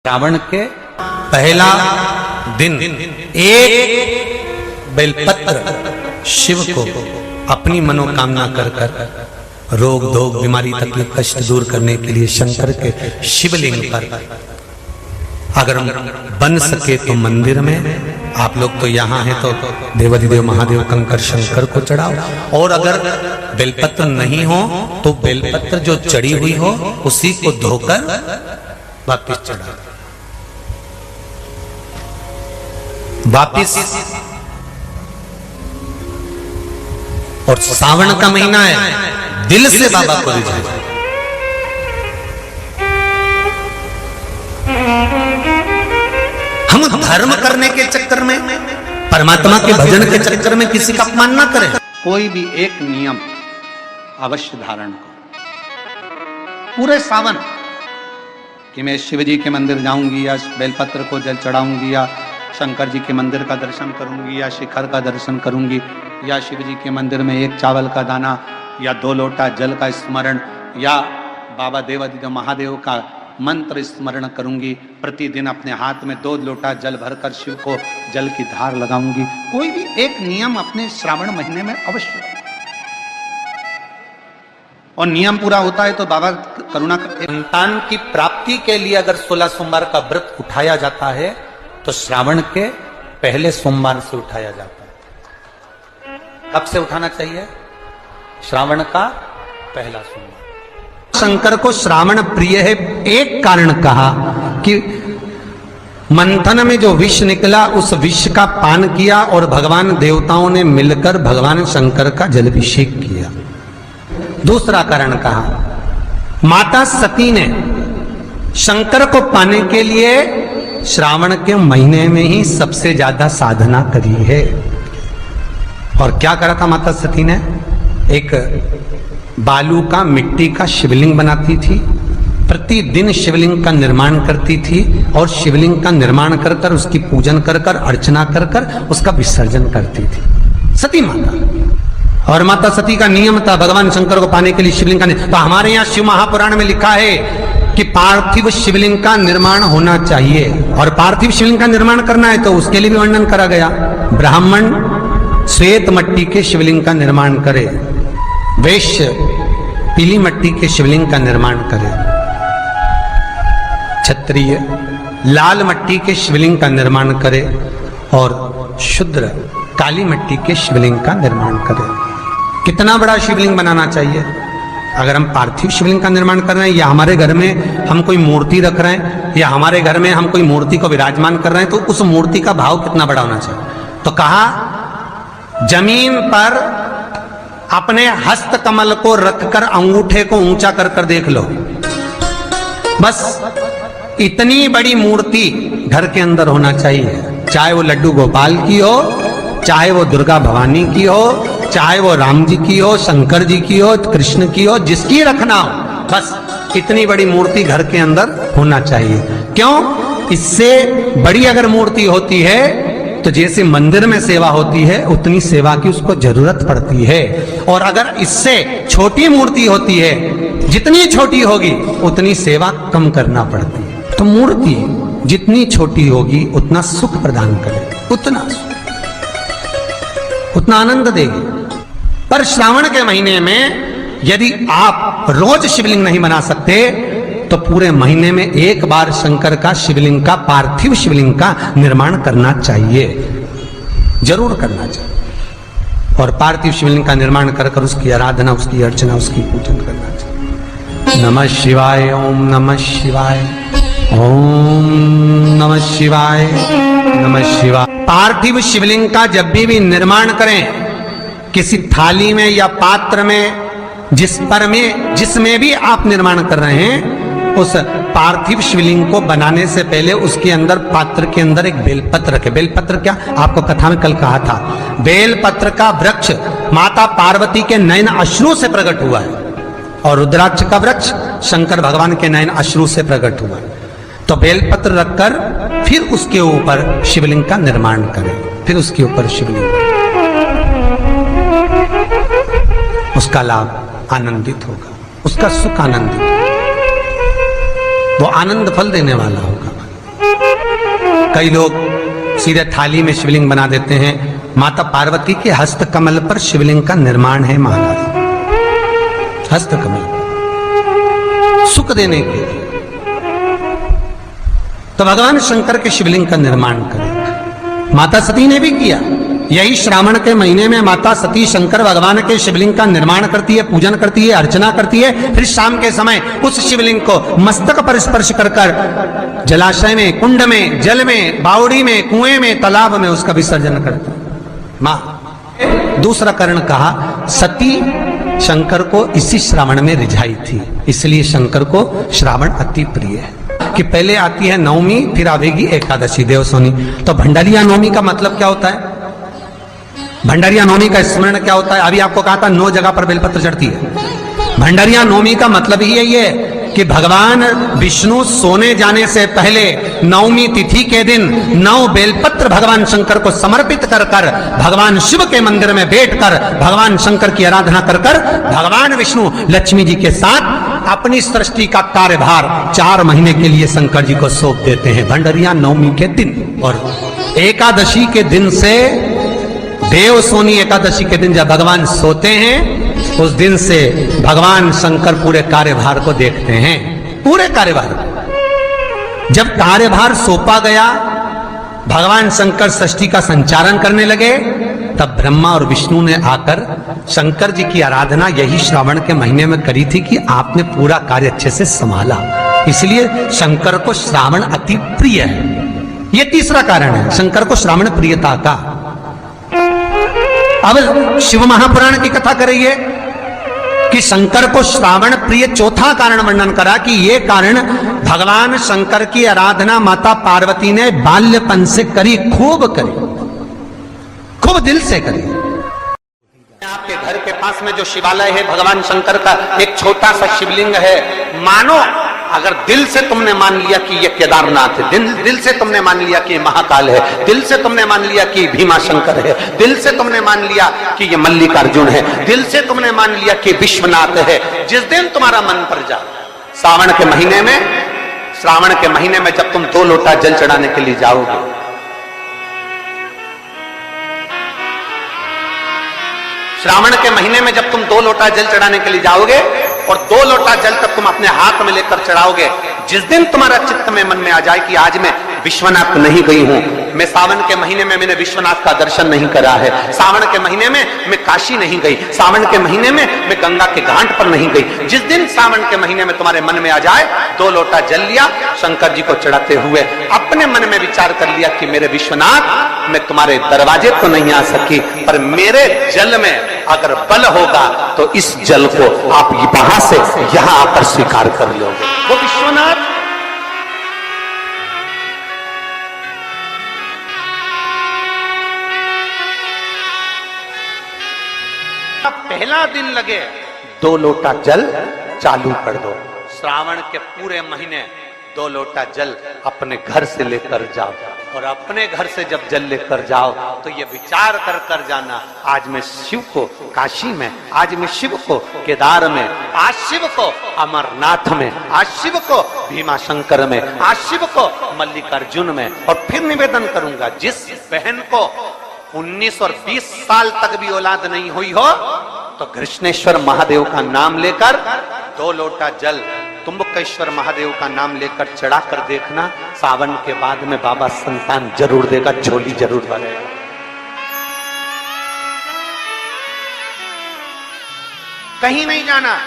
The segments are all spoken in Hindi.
श्रावण के पहला दिन एक बेलपत्र शिव को अपनी मनोकामना कर कर रोग धोग बीमारी तकलीफ कष्ट दूर करने के लिए शंकर के शिवलिंग पर अगर बन सके तो मंदिर में, आप लोग तो यहाँ हैं तो देवाधिदेव महादेव कंकर शंकर को चढ़ाओ, और अगर बेलपत्र नहीं हो तो बेलपत्र जो चढ़ी हुई हो उसी को धोकर वापिस चढ़ाओ। वापिस और सावन का महीना है, दिल से बाबा को रिझाए। हम धर्म करने के चक्कर में, परमात्मा के भजन के चक्कर में किसी का अपमान ना करें। कोई भी एक नियम अवश्य धारण करो पूरे सावन कि मैं शिव जी के मंदिर जाऊंगी या बेलपत्र को जल चढ़ाऊंगी या शंकर जी के मंदिर का दर्शन करूंगी या शिखर का दर्शन करूंगी या शिव जी के मंदिर में एक चावल का दाना या 2 लोटा जल का स्मरण या बाबा देवाधिदेव महादेव का मंत्र स्मरण करूंगी। प्रतिदिन अपने हाथ में 2 लोटा जल भरकर शिव को जल की धार लगाऊंगी। कोई भी एक नियम अपने श्रावण महीने में अवश्य, और नियम पूरा होता है तो बाबा करुणा करते। संतान की प्राप्ति के लिए अगर 16 सोमवार का व्रत उठाया जाता है तो श्रावण के पहले सोमवार से उठाया जाता है। कब से उठाना चाहिए? श्रावण का पहला सोमवार। शंकर को श्रावण प्रिय है, एक कारण कहा कि मंथन में जो विष निकला उस विष का पान किया और भगवान देवताओं ने मिलकर भगवान शंकर का जलाभिषेक किया। दूसरा कारण कहा, माता सती ने शंकर को पाने के लिए श्रावण के महीने में ही सबसे ज्यादा साधना करी है। और क्या करा था माता सती ने? एक बालू का, मिट्टी का शिवलिंग बनाती थी, प्रतिदिन शिवलिंग का निर्माण करती थी और शिवलिंग का निर्माण कर कर उसकी पूजन कर कर अर्चना कर कर उसका विसर्जन करती थी सती माता। और माता सती का नियम था भगवान शंकर को पाने के लिए शिवलिंग का। तो हमारे यहाँ शिव महापुराण में लिखा है कि पार्थिव शिवलिंग का निर्माण होना चाहिए, और पार्थिव शिवलिंग का निर्माण करना है तो उसके लिए भी वर्णन करा गया। ब्राह्मण श्वेत मट्टी के शिवलिंग का निर्माण करे, वैश्य पीली मट्टी के शिवलिंग का निर्माण करे, क्षत्रिय लाल मट्टी के शिवलिंग का निर्माण करे और शूद्र काली मट्टी के शिवलिंग का निर्माण करे। कितना बड़ा शिवलिंग बनाना चाहिए? अगर हम पार्थिव शिवलिंग का निर्माण कर रहे हैं या हमारे घर में हम कोई मूर्ति रख रहे हैं या हमारे घर में हम कोई मूर्ति को विराजमान कर रहे हैं तो उस मूर्ति का भाव कितना बड़ा होना चाहिए? तो कहा जमीन पर अपने हस्त कमल को रखकर अंगूठे को ऊंचा कर कर देख लो, बस इतनी बड़ी मूर्ति घर के अंदर होना चाहिए। चाहे वो लड्डू गोपाल की हो, चाहे वो दुर्गा भवानी की हो, चाहे वो राम जी की हो, शंकर जी की हो, कृष्ण की हो, जिसकी रखना हो, बस इतनी बड़ी मूर्ति घर के अंदर होना चाहिए। क्यों? इससे बड़ी अगर मूर्ति होती है तो जैसे मंदिर में सेवा होती है उतनी सेवा की उसको जरूरत पड़ती है, और अगर इससे छोटी मूर्ति होती है, जितनी छोटी होगी उतनी सेवा कम करना पड़ती है। तो मूर्ति जितनी छोटी होगी उतना सुख प्रदान करेगी, उतना आनंद देगी। पर श्रावण के महीने में यदि आप रोज शिवलिंग नहीं बना सकते तो पूरे महीने में एक बार शंकर का शिवलिंग का, पार्थिव शिवलिंग का निर्माण करना चाहिए, जरूर करना चाहिए। और पार्थिव शिवलिंग का निर्माण कर कर उसकी आराधना, उसकी अर्चना, उसकी पूजन करना चाहिए। नमः शिवाय, ओम नमः शिवाय, ओम नमः शिवाय, नमः शिवाय। पार्थिव शिवलिंग का जब भी निर्माण करें, किसी थाली में या पात्र में, जिसमें भी आप निर्माण कर रहे हैं, उस पार्थिव शिवलिंग को बनाने से पहले उसके अंदर, पात्र के अंदर एक बेलपत्र रखे। बेलपत्र क्या, आपको कथा में कल कहा था, बेलपत्र का वृक्ष माता पार्वती के नयन अश्रु से प्रकट हुआ है, और रुद्राक्ष का वृक्ष शंकर भगवान के नयन अश्रु से प्रकट हुआ है। तो बेलपत्र रखकर फिर उसके ऊपर शिवलिंग का निर्माण करें, फिर उसके ऊपर शिवलिंग, उसका लाभ आनंदित होगा, उसका सुख आनंदित, वो आनंद फल देने वाला होगा। कई लोग सीधे थाली में शिवलिंग बना देते हैं। माता पार्वती के हस्त कमल पर शिवलिंग का निर्माण है महाराज, हस्त कमल सुख देने के लिए। तो भगवान शंकर के शिवलिंग का निर्माण करें। माता सती ने भी किया। यही श्रावण के महीने में माता सती शंकर भगवान के शिवलिंग का निर्माण करती है, पूजन करती है, अर्चना करती है। फिर शाम के समय उस शिवलिंग को मस्तक पर स्पर्श कर कर जलाशय में, कुंड में, जल में, बावड़ी में, कुएं में, तालाब में उसका विसर्जन करती है मां। दूसरा कारण कहा, सती शंकर को इसी श्रावण में रिझाई थी, इसलिए शंकर को श्रावण अति प्रिय है। कि पहले आती है नवमी, फिर आवेगी एकादशी देवसोनी। तो भंडारिया नवमी का मतलब क्या होता है? भंडारिया नवमी का स्मरण क्या होता है? अभी आपको कहा था 9 जगह पर बेलपत्र चढ़ती है। भंडारिया नवमी का मतलब ही यही है कि भगवान विष्णु सोने जाने से पहले नवमी तिथि के दिन 9 बेलपत्र भगवान शंकर को समर्पित कर कर भगवान शिव के मंदिर में बैठकर भगवान शंकर की आराधना कर कर भगवान विष्णु लक्ष्मी जी के साथ अपनी सृष्टि का कार्यभार 4 महीने के लिए शंकर जी को सौंप देते हैं भंडारिया नवमी के दिन। और एकादशी के दिन से, देव सोनी एकादशी के दिन जब भगवान सोते हैं, उस दिन से भगवान शंकर पूरे कार्यभार को देखते हैं, पूरे कार्यभार। जब कार्यभार सौंपा गया, भगवान शंकर सृष्टि का संचालन करने लगे, तब ब्रह्मा और विष्णु ने आकर शंकर जी की आराधना यही श्रावण के महीने में करी थी कि आपने पूरा कार्य अच्छे से संभाला, इसलिए शंकर को श्रावण अति प्रिय है। यह तीसरा कारण है शंकर को श्रावण प्रियता का। अब शिव महापुराण की कथा कर रही है कि शंकर को श्रावण प्रिय। चौथा कारण वर्णन करा कि ये कारण भगवान शंकर की आराधना माता पार्वती ने बाल्यपन से करी, खूब करी, खूब दिल से करी। आपके घर के पास में जो शिवालय है भगवान शंकर का, एक छोटा सा शिवलिंग है। मानो अगर दिल से तुमने मान लिया कि ये केदारनाथ है, दिल से तुमने मान लिया कि ये महाकाल है, दिल से तुमने मान लिया कि भीमा शंकर है, दिल से तुमने मान लिया कि ये मल्लिकार्जुन है, दिल से तुमने मान लिया कि विश्वनाथ है। जिस दिन तुम्हारा मन पर जा, श्रावण के महीने में जब तुम 2 लोटा जल चढ़ाने के लिए जाओगे, श्रावण के महीने में जब तुम 2 लोटा जल चढ़ाने के लिए जाओगे और 2 लोटा जल तक तुम अपने हाथ में लेकर चढ़ाओगे, जिस दिन तुम्हारा चित्त में मन में आ जाए कि आज मैं विश्वनाथ नहीं गई हूं, मैं सावन के महीने में मैंने विश्वनाथ का दर्शन नहीं करा है, सावन के महीने में मैं काशी नहीं गई, सावन के महीने में मैं गंगा के घाट पर नहीं गई, जिस दिन सावन के महीने में तुम्हारे मन में आ जाए, 2 लोटा जल लिया, शंकर जी को चढ़ाते हुए अपने मन में विचार कर लिया कि मेरे विश्वनाथ, मैं तुम्हारे दरवाजे तो नहीं आ सकी, पर मेरे जल में अगर बल होगा तो इस जल को आप वहां से यहां आकर स्वीकार कर लोगे। वो विश्वनाथ पहला दिन लगे 2 लोटा जल चालू कर दो। श्रावण के पूरे महीने 2 लोटा जल अपने घर से लेकर जाओ, और अपने घर से जब जल लेकर जाओ तो ये विचार कर कर जाना, आज मैं शिव को काशी में, आज मैं शिव को केदार में, आज शिव को अमरनाथ में, आज शिव को भीमा शंकर में, आज शिव को मल्लिकार्जुन में। और फिर निवेदन करूंगा, जिस बहन को 19 और 20 साल तक भी औलाद नहीं हुई हो, तो कृष्णेश्वर महादेव का नाम लेकर 2 लोटा जल तुम्बकेश्वर महादेव का नाम लेकर चढ़ा कर देखना, सावन के बाद में बाबा संतान जरूर देगा, झोली जरूर भरेगा। कहीं नहीं जाना,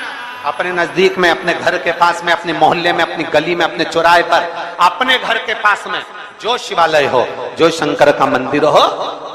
अपने नजदीक में, अपने घर के पास में, अपने मोहल्ले में, अपनी गली में, अपने चौराहे पर, अपने घर के पास में जो शिवालय हो, जो शंकर का मंदिर हो,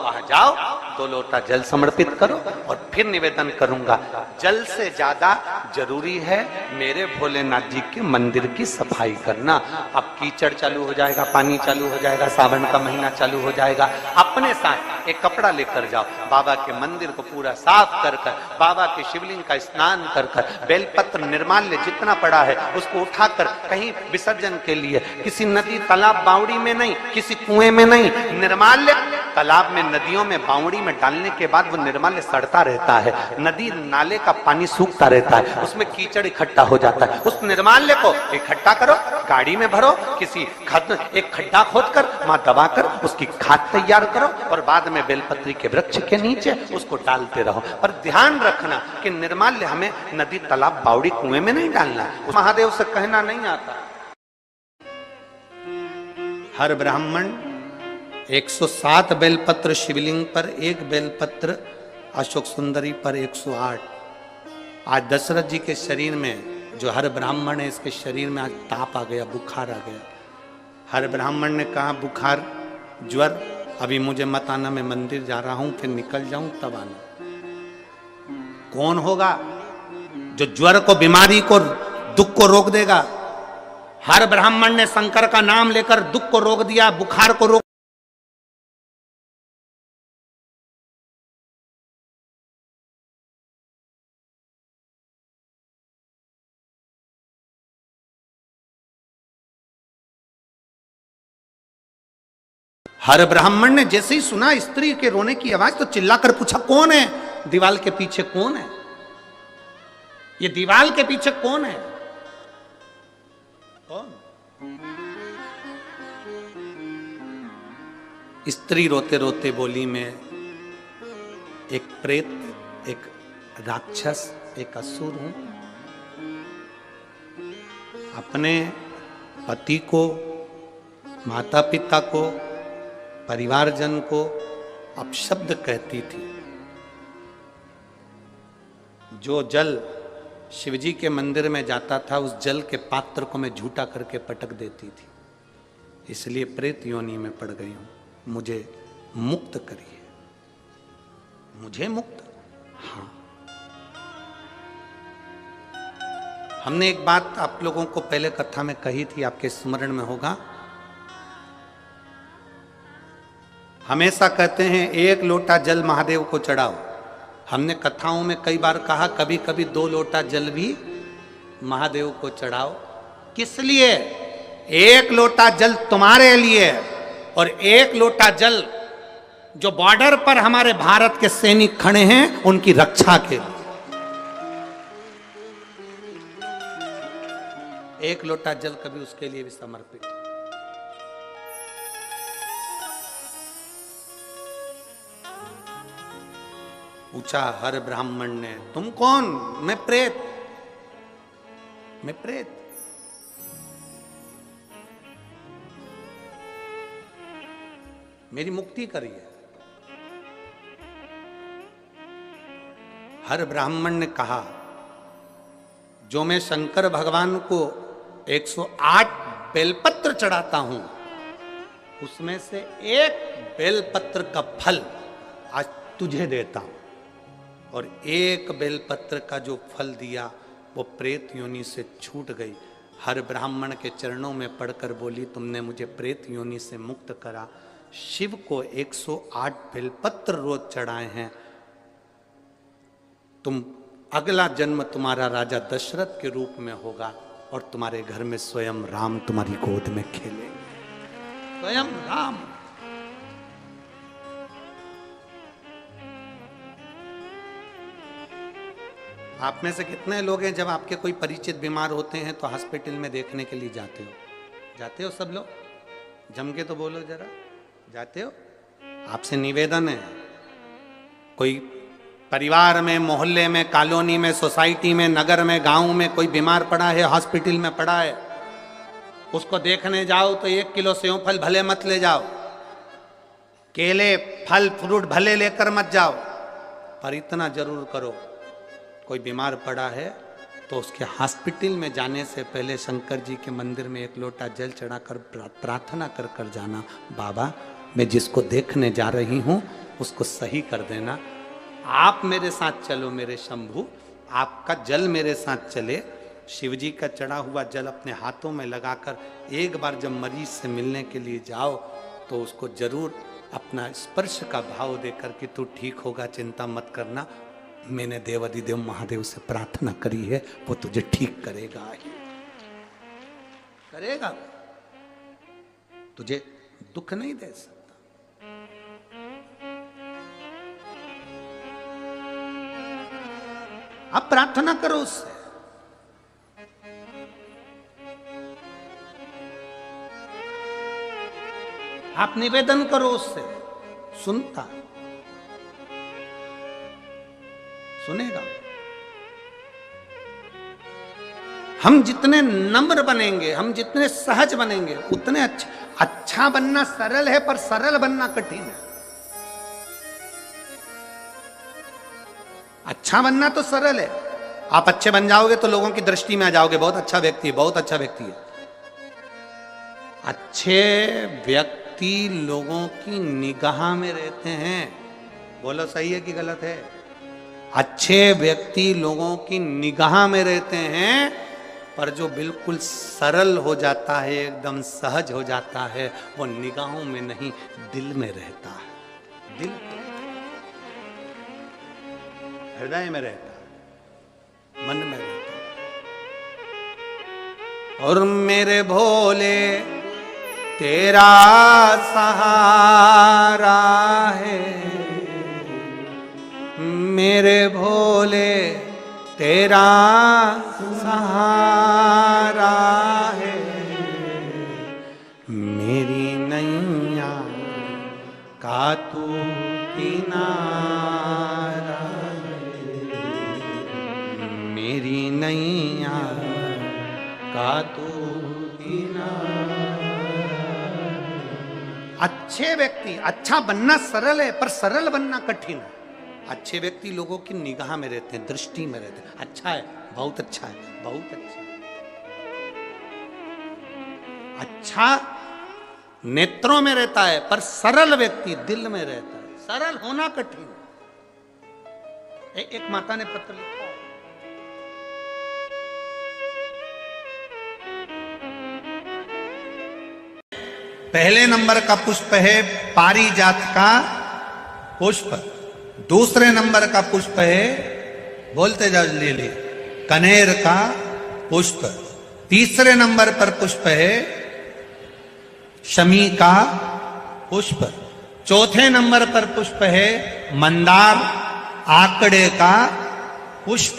वहां जाओ, 2 लोटा जल समर्पित करो। और फिर निवेदन करूंगा, जल से ज्यादा जरूरी है मेरे भोलेनाथ जी के मंदिर की सफाई करना। अब कीचड़ चालू हो जाएगा, पानी चालू हो जाएगा, सावन का महीना चालू हो जाएगा, अपने साथ एक कपड़ा लेकर जाओ, बाबा के मंदिर को पूरा साफ कर कर, बाबा के शिवलिंग का स्नान कर कर, बेलपत्र निर्माल्य जितना पड़ा है उसको उठाकर कहीं विसर्जन के लिए, किसी नदी तालाब बावड़ी में नहीं, किसी कुएं में नहीं, निर्माल्य तालाब में, नदियों में, बावड़ी में डालने के बाद वो निर्माल्य सड़ता रहता है, नदी नाले का पानी सूखता रहता है, उसमें कीचड़ इकट्ठा हो जाता है। उस निर्माल्य को इकट्ठा करो, गाड़ी में भरो, किसी एक खड्डा खोदकर वहां दबाकर उसकी खाद तैयार करो और बाद में बेलपत्री के वृक्ष के नीचे उसको डालते रहो। पर ध्यान रखना कि निर्माल्य हमें नदी, तालाब, बावड़ी, कुएं में नहीं डालना। महादेव से कहना नहीं आता। हर ब्राह्मण 107 बेलपत्र शिवलिंग पर, एक बेलपत्र अशोक सुंदरी पर 108। आज दशरथ जी के शरीर में, जो हर ब्राह्मण है, इसके शरीर में आज ताप आ गया, बुखार आ गया। हर ब्राह्मण ने कहा बुखार, ज्वर, अभी मुझे मत आना, मैं मंदिर जा रहा हूं, फिर निकल जाऊं तब आना। कौन होगा जो ज्वर को, बीमारी को, दुख को रोक देगा? हर ब्राह्मण ने शंकर का नाम लेकर दुख को रोक दिया, बुखार को रोक। हर ब्राह्मण ने जैसे ही सुना स्त्री के रोने की आवाज तो चिल्लाकर पूछा कौन है? दीवाल के पीछे कौन है? ये दीवाल के पीछे कौन है? कौन? स्त्री रोते रोते बोली, मैं एक प्रेत, एक राक्षस, एक असुर हूं। अपने पति को, माता पिता को, परिवारजन को अपशब्द कहती थी। जो जल शिवजी के मंदिर में जाता था, उस जल के पात्र को मैं झूठा करके पटक देती थी। इसलिए प्रेत योनि में पड़ गई हूं, मुझे मुक्त करिए। मुझे मुक्त? हाँ। हमने एक बात आप लोगों को पहले कथा में कही थी, आपके स्मरण में होगा। हमेशा कहते हैं एक लोटा जल महादेव को चढ़ाओ। हमने कथाओं में कई बार कहा कभी कभी 2 लोटा जल भी महादेव को चढ़ाओ। किस लिए? 1 लोटा जल तुम्हारे लिए और 1 लोटा जल जो बॉर्डर पर हमारे भारत के सैनिक खड़े हैं उनकी रक्षा के लिए। 1 लोटा जल कभी उसके लिए भी समर्पित। पूछा हर ब्राह्मण ने, तुम कौन? मैं प्रेत, मैं प्रेत। मेरी मुक्ति करिए। हर ब्राह्मण ने कहा, जो मैं शंकर भगवान को 108 बेलपत्र चढ़ाता हूं, उसमें से 1 बेलपत्र का फल आज तुझे देता हूं। और 1 बेलपत्र का जो फल दिया वो प्रेत योनि से छूट गई। हर ब्राह्मण के चरणों में पड़कर बोली, तुमने मुझे प्रेत योनि से मुक्त करा। शिव को 108 बेलपत्र रोज चढ़ाए हैं। तुम अगला जन्म तुम्हारा राजा दशरथ के रूप में होगा और तुम्हारे घर में स्वयं राम तुम्हारी गोद में खेलेंगे। स्वयं राम। आप में से कितने लोग हैं जब आपके कोई परिचित बीमार होते हैं तो हॉस्पिटल में देखने के लिए जाते हो? जाते हो सब लोग? जम के तो बोलो जरा, जाते हो? आपसे निवेदन है, कोई परिवार में, मोहल्ले में, कॉलोनी में, सोसाइटी में, नगर में, गांव में कोई बीमार पड़ा है, हॉस्पिटल में पड़ा है, उसको देखने जाओ तो 1 किलो सेव फल भले मत ले जाओ, केले, फल, फ्रूट भले लेकर मत जाओ, पर इतना जरूर करो, कोई बीमार पड़ा है तो उसके हॉस्पिटल में जाने से पहले शंकर जी के मंदिर में 1 लोटा जल चढ़ाकर प्रार्थना कर कर जाना, बाबा मैं जिसको देखने जा रही हूं उसको सही कर देना। आप मेरे साथ चलो मेरे शंभू, आपका जल मेरे साथ चले। शिव जी का चढ़ा हुआ जल अपने हाथों में लगाकर एक बार जब मरीज से मिलने के लिए जाओ तो उसको जरूर अपना स्पर्श का भाव देकर कि तू ठीक होगा, चिंता मत करना, मैंने देवाधिदेव महादेव से प्रार्थना करी है, वो तुझे ठीक करेगा ही करेगा, तुझे दुख नहीं दे सकता। आप प्रार्थना करो उससे, आप निवेदन करो उससे, सुनता, सुनेगा। हम जितने नम्र बनेंगे, हम जितने सहज बनेंगे, उतने अच्छे। अच्छा बनना सरल है, पर सरल बनना कठिन है। अच्छा बनना तो सरल है, आप अच्छे बन जाओगे तो लोगों की दृष्टि में आ जाओगे, बहुत अच्छा व्यक्ति है, बहुत अच्छा व्यक्ति है। अच्छे व्यक्ति लोगों की निगाह में रहते हैं। बोलो सही है कि गलत है? अच्छे व्यक्ति लोगों की निगाह में रहते हैं, पर जो बिल्कुल सरल हो जाता है, एकदम सहज हो जाता है, वो निगाहों में नहीं, दिल में रहता है। दिल, हृदय में रहता है, मन में रहता है। और मेरे भोले तेरा सहारा है, मेरे भोले तेरा सहारा है, मेरी नैया का तू किनारा है, मेरी नैया का तू किनारा। अच्छे व्यक्ति, अच्छा बनना सरल है, पर सरल बनना कठिन है। अच्छे व्यक्ति लोगों की निगाह में रहते हैं, दृष्टि में रहते हैं। अच्छा है, बहुत अच्छा है, बहुत अच्छा। अच्छा नेत्रों में रहता है, पर सरल व्यक्ति दिल में रहता है। सरल होना कठिन है। एक माता ने पत्र लिखा है, पहले नंबर का पुष्प है पारिजात का पुष्प, दूसरे नंबर का पुष्प है, बोलते जाओ ले कनेर का पुष्प, तीसरे नंबर पर पुष्प है शमी का पुष्प, चौथे नंबर पर पुष्प है मंदार आकड़े का पुष्प,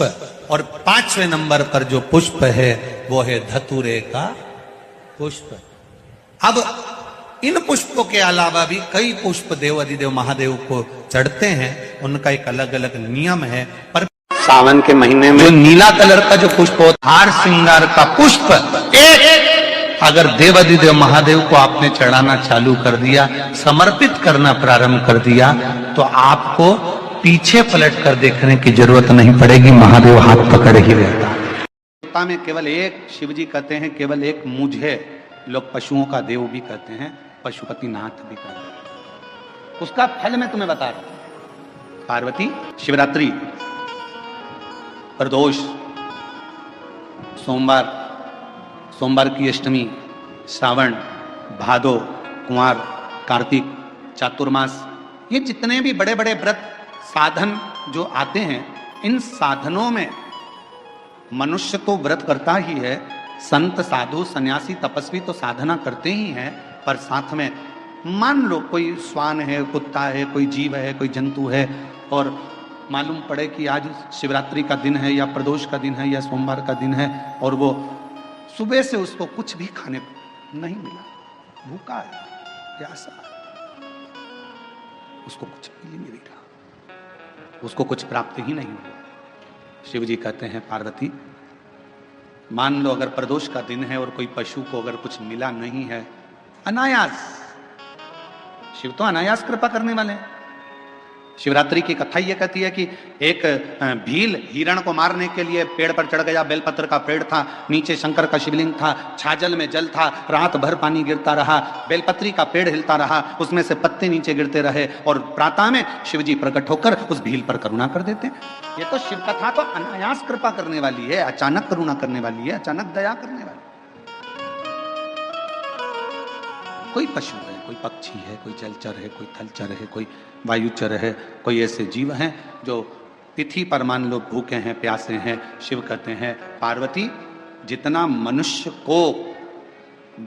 और पांचवें नंबर पर जो पुष्प है वो है धतूरे का पुष्प। अब इन पुष्पों के अलावा भी कई पुष्प देव अधिदेव महादेव को चढ़ते हैं, उनका एक अलग अलग नियम है। पर सावन के महीने में जो नीला कलर का जो पुष्प होता है, हार श्रृंगार का पुष्प, एक अगर देव अधिदेव महादेव को आपने चढ़ाना चालू कर दिया, समर्पित करना प्रारंभ कर दिया, तो आपको पीछे पलट कर देखने की जरूरत नहीं पड़ेगी, महादेव हाथ पकड़े ही रहता है। में केवल एक शिव जी कहते हैं, केवल एक मुझे लोग पशुओं का देव भी कहते हैं, पशुपतिनाथ भी कहते हैं। उसका फल मैं तुम्हें बता रहा हूं। पार्वती शिवरात्रि, प्रदोष, सोमवार, सोमवार की अष्टमी, श्रावण, भादो, कुंवार, कार्तिक, चातुर्मास, ये जितने भी बड़े बड़े व्रत साधन जो आते हैं, इन साधनों में मनुष्य तो व्रत करता ही है, संत साधु सन्यासी तपस्वी तो साधना करते ही हैं, पर साथ में मान लो कोई श्वान है, कुत्ता है, कोई जीव है, कोई जंतु है, और मालूम पड़े कि आज शिवरात्रि का दिन है या प्रदोष का दिन है या सोमवार का दिन है, और वो सुबह से उसको कुछ भी खाने नहीं मिला, भूखा है, प्यासा है, उसको कुछ मिल नहीं रहा, उसको कुछ प्राप्त ही नहीं हुआ। शिव जी कहते हैं पार्वती, मान लो अगर प्रदोष का दिन है और कोई पशु को अगर कुछ मिला नहीं है, अनायास, शिव तो अनायास कृपा करने वाले हैं। शिवरात्रि की कथा यह कहती है कि एक भील हिरण को मारने के लिए पेड़ पर चढ़ गया, बेलपत्र का पेड़ था, नीचे शंकर का शिवलिंग था, छाजल में जल था, रात भर पानी गिरता रहा, बेलपत्री का पेड़ हिलता रहा, उसमें से पत्ते नीचे गिरते रहे, और प्रातः में शिवजी प्रकट होकर उस भील पर करुणा कर देते हैं। ये तो शिव कथा तो अनायास कृपा करने वाली है, अचानक करुणा करने वाली है, अचानक दया करने वाली। कोई पशु है, कोई पक्षी है, कोई जलचर है, कोई थलचर है, कोई वायुचर है, कोई ऐसे जीव हैं जो तिथि पर मान लो भूखे हैं, प्यासे हैं, शिव कहते हैं पार्वती, जितना मनुष्य को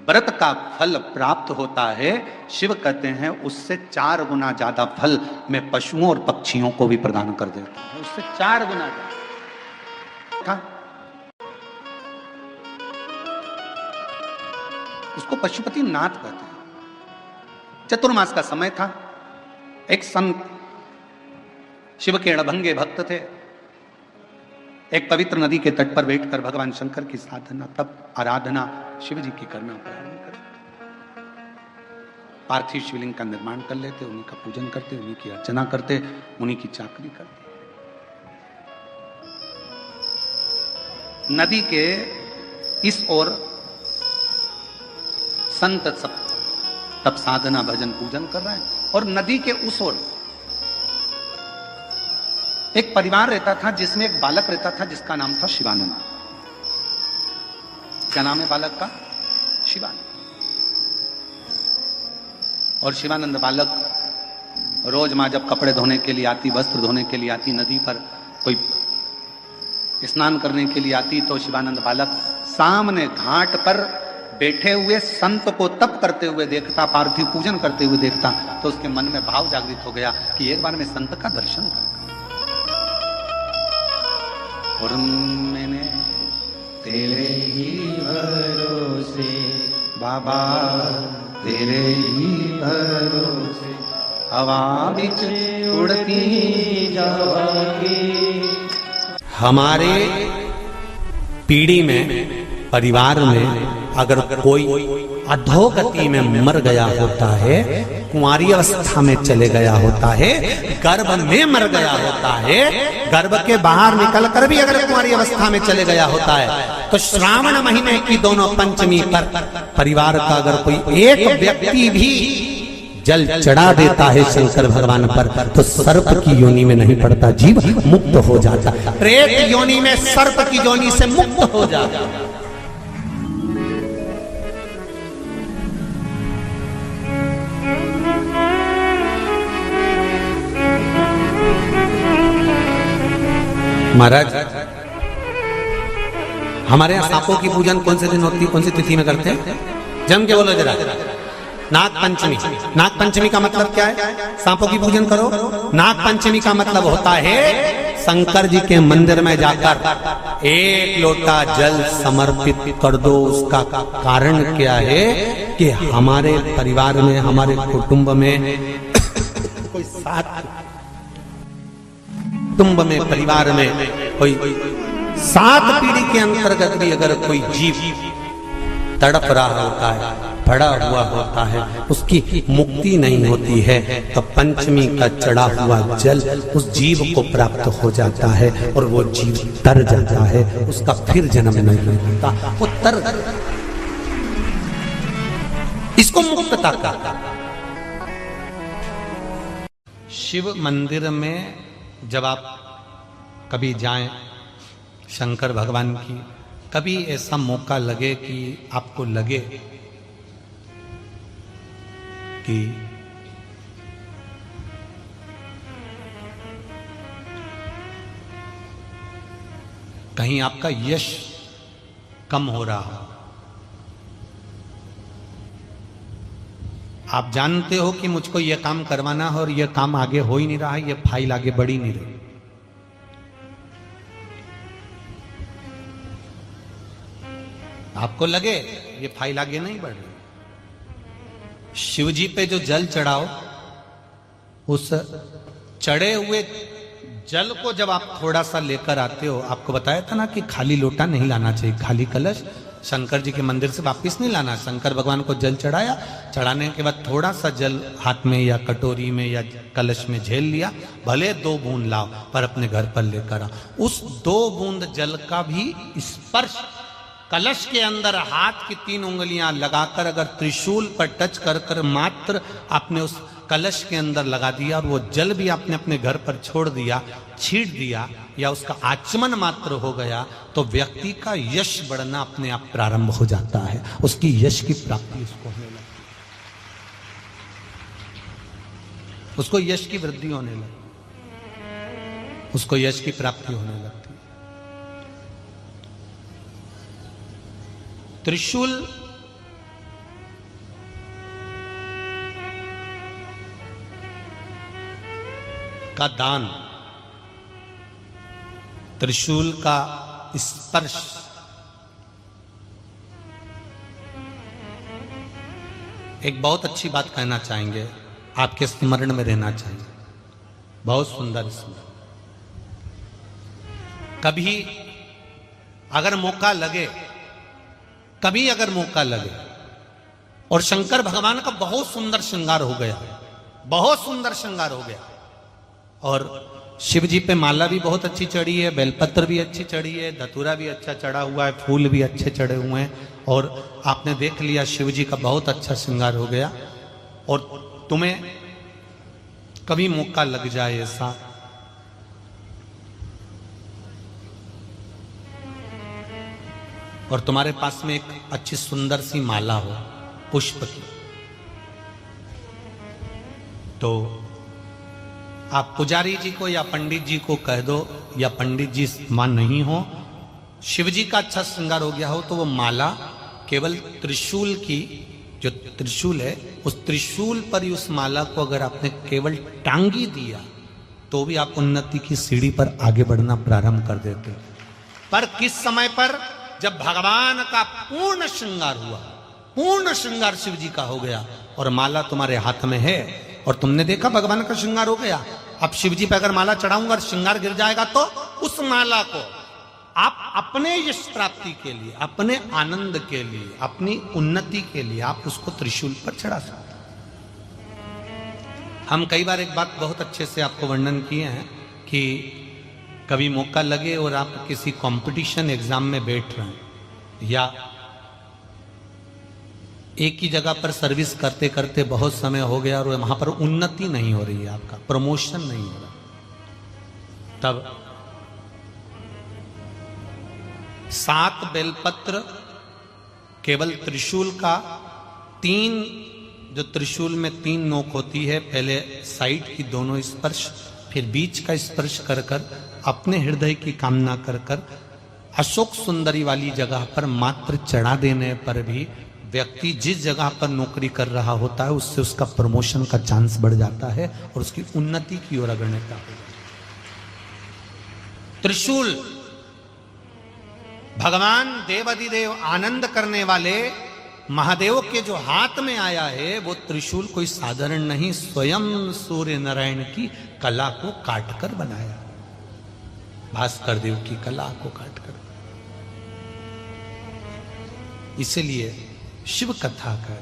व्रत का फल प्राप्त होता है, शिव कहते हैं उससे 4 गुना ज्यादा फल मैं पशुओं और पक्षियों को भी प्रदान कर देता हूं, उससे 4 गुना ज्यादा। था, उसको पशुपति नाथ कहते हैं। चतुर्मास का समय था। एक संत शिव के अड़भंगे भक्त थे, एक पवित्र नदी के तट पर बैठकर भगवान शंकर की साधना तप आराधना शिव जी की करना प्रारंभ कर, पार्थिव शिवलिंग का निर्माण कर लेते, उन्हीं का पूजन करते, उन्हीं की अर्चना करते, उन्हीं की चाकरी करते। नदी के इस ओर संत सब तप साधना भजन पूजन कर रहे हैं, और नदी के उस ओर एक परिवार रहता था जिसमें एक बालक रहता था जिसका नाम था शिवानंद। क्या नाम है बालक का? शिवानंद। और शिवानंद बालक रोज मां जब कपड़े धोने के लिए आती, वस्त्र धोने के लिए आती, नदी पर कोई स्नान करने के लिए आती, तो शिवानंद बालक सामने घाट पर बैठे हुए संत को तप करते हुए देखता, पार्थिव पूजन करते हुए देखता, तो उसके मन में भाव जागृत हो गया कि एक बार मैं संत का दर्शन करूं। और मैंने तेरे ही भरोसे बाबा, तेरे ही भरोसे हवा बिच उड़ती जावागी। हमारे पीढ़ी में, परिवार में अगर कोई अधोगति में मर गया होता है, कुंवारी अवस्था में चले गया होता है, गर्भ में मर गया होता है, गर्भ के बाहर निकल कर भी अगर कुंवारी अवस्था में चले गया होता है, तो श्रावण महीने की दोनों पंचमी पर परिवार का अगर कोई एक व्यक्ति भी जल चढ़ा देता है शंकर भगवान पर, तो सर्प की योनि में नहीं पड़ता, जीव मुक्त हो जाता, प्रेत योनि में सर्प की योनि से मुक्त हो जाता। महाराज, हमारे यहाँ सांपों की पूजन कौन से दिन होती है, कौन सी तिथि में करते हैं? जम के बोलो जरा। नाग पंचमी। नाग पंचमी का मतलब क्या है? सांपों की पूजन करो। नाग पंचमी का मतलब होता है शंकर जी के मंदिर में जाकर एक लोटा जल समर्पित कर दो। उसका कारण क्या है कि हमारे परिवार में, हमारे कुटुंब में कोई सात कुटुंब में, परिवार में कोई 7 पीढ़ी के अंतर्गत भी अगर कोई जीव तड़प रहा होता है, पड़ा हुआ होता है, उसकी मुक्ति नहीं होती है, तो पंचमी का चढ़ा हुआ जल उस जीव को प्राप्त हो जाता है और वो जीव तर जाता है, उसका फिर जन्म नहीं होता, वो तर। इसको मुक्तता का। शिव मंदिर में जब आप कभी जाएं, शंकर भगवान की, कभी ऐसा मौका लगे कि आपको लगे कि कहीं आपका यश कम हो रहा हो, आप जानते हो कि मुझको यह काम करवाना है और यह काम आगे हो ही नहीं रहा है, यह फाइल आगे बढ़ ही नहीं रही, आपको लगे ये फाइल आगे नहीं बढ़ रही, शिव जी पे जो जल चढ़ाओ, उस चढ़े हुए जल को जब आप थोड़ा सा लेकर आते हो, आपको बताया था ना कि खाली लोटा नहीं लाना चाहिए, खाली कलश शंकर जी के मंदिर से वापस नहीं लाना। शंकर भगवान को जल चढ़ाया, चढ़ाने के बाद थोड़ा सा जल हाथ में या कटोरी में या कलश में झेल लिया, भले 2 बूंद लाओ पर अपने घर पर लेकर आओ। उस 2 बूंद जल का भी स्पर्श कलश के अंदर हाथ की 3 उंगलियां लगाकर अगर त्रिशूल पर टच कर कर मात्र आपने उस कलश के अंदर लगा दिया और वो जल भी आपने अपने घर पर छोड़ दिया, छीट दिया या उसका आचमन मात्र हो गया, तो व्यक्ति का यश बढ़ना अपने आप प्रारंभ हो जाता है, उसकी यश की प्राप्ति उसको होने लगती, उसको यश की वृद्धि होने लगती, उसको यश की प्राप्ति होने लगती। त्रिशूल का दान, त्रिशूल का स्पर्श एक बहुत अच्छी बात कहना चाहेंगे, आपके स्मरण में रहना चाहिए। बहुत सुंदर स्मरण। कभी अगर मौका लगे, कभी अगर मौका लगे, और शंकर भगवान का बहुत सुंदर श्रृंगार हो गया, बहुत सुंदर श्रृंगार हो गया, और शिव जी पे माला भी बहुत अच्छी चढ़ी है, बेलपत्र भी अच्छी चढ़ी है, धतूरा भी अच्छा चढ़ा हुआ है, फूल भी अच्छे चढ़े हुए हैं, और आपने देख लिया शिव जी का बहुत अच्छा श्रृंगार हो गया, और तुम्हें कभी मौका लग जाए ऐसा, और तुम्हारे पास में एक अच्छी सुंदर सी माला हो पुष्प की, तो आप पुजारी जी को या पंडित जी को कह दो, या पंडित जी मान नहीं हो, शिव जी का अच्छा श्रृंगार हो गया हो, तो वो माला केवल त्रिशूल की, जो त्रिशूल है उस त्रिशूल पर ही उस माला को अगर आपने केवल टांगी दिया तो भी आप उन्नति की सीढ़ी पर आगे बढ़ना प्रारंभ कर देते। पर किस समय पर? जब भगवान का पूर्ण श्रृंगार हुआ, पूर्ण श्रृंगार शिव जी का हो गया और माला तुम्हारे हाथ में है, और तुमने देखा भगवान का श्रृंगार हो गया। अब शिव जी पे अगर माला चढ़ाऊंगा और श्रृंगार गिर जाएगा तो उस माला को आप अपने यश प्राप्ति के लिए, अपने आनंद के लिए, अपनी उन्नति के लिए आप उसको त्रिशूल पर चढ़ा सकते। हम कई बार एक बात बहुत अच्छे से आपको वर्णन किए हैं कि कभी मौका लगे और आप किसी कंपटीशन एग्जाम में बैठ रहे हैं, या एक ही जगह पर सर्विस करते करते बहुत समय हो गया और वहां पर उन्नति नहीं हो रही है, आपका प्रमोशन नहीं हो रहा, तब 7 बेलपत्र केवल त्रिशूल का, 3 जो त्रिशूल में 3 नोक होती है, पहले साइड की दोनों स्पर्श, फिर बीच का स्पर्श कर कर अपने हृदय की कामना कर कर अशोक सुंदरी वाली जगह पर मात्र चढ़ा देने पर भी व्यक्ति जिस जगह पर नौकरी कर रहा होता है उससे उसका प्रमोशन का चांस बढ़ जाता है और उसकी उन्नति की ओर अग्रसर हो। त्रिशूल भगवान देवाधिदेव आनंद करने वाले महादेव के जो हाथ में आया है वो त्रिशूल कोई साधारण नहीं, स्वयं सूर्य नारायण की कला को काटकर बनाया, भास्कर देव की कला को काटकर। इसलिए शिव कथा कर